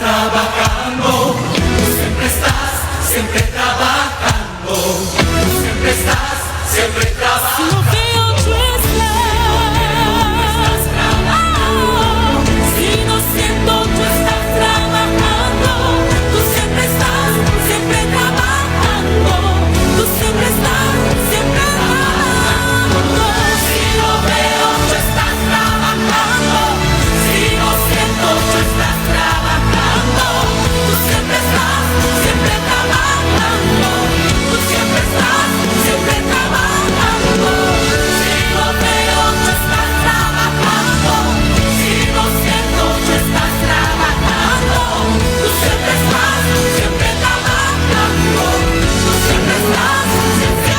trabajando, tú siempre estás, siempre trabajando, tú siempre estás, siempre trabajando. Si no veo tu estás trabajando, si no siento tú estás trabajando, tú siempre estás, siempre trabajando, tú siempre estás, siempre trabajando. Si no veo tú estás trabajando, si no siento tú estás trabajando, tú siempre estás, siempre trabajando, tú siempre estás, siempre trabajando. Si no veo tú estás trabajando, si no siento tú estás trabajando, tú siempre estás, siempre trabajando, tú siempre estás, siempre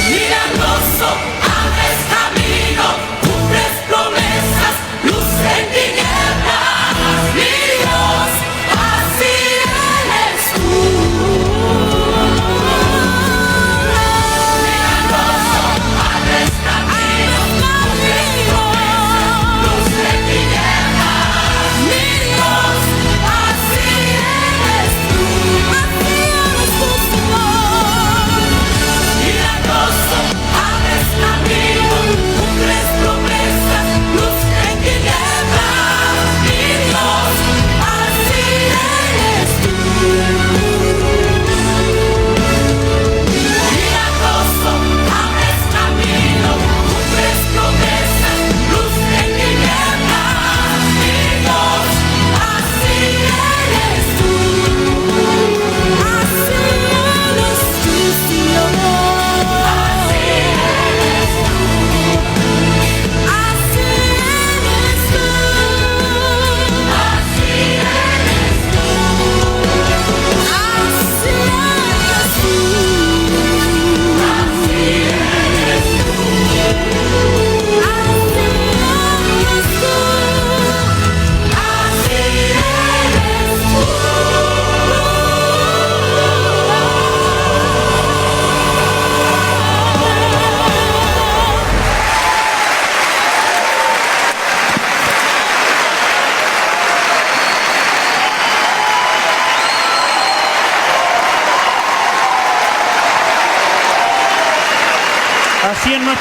milagroso, abres camino, cumples promesas, luz en tinieblas, mi Dios, así eres tú. Milagroso, abres camino, cumples promesas, luz en tinieblas, mi Dios, así eres tú. Milagroso, abres camino, cumples promesas, luz en tinieblas, mi Dios, así eres tú. Milagroso, abres camino, cumples promesas, luz en tinieblas, mi Dios, así eres tú. Así en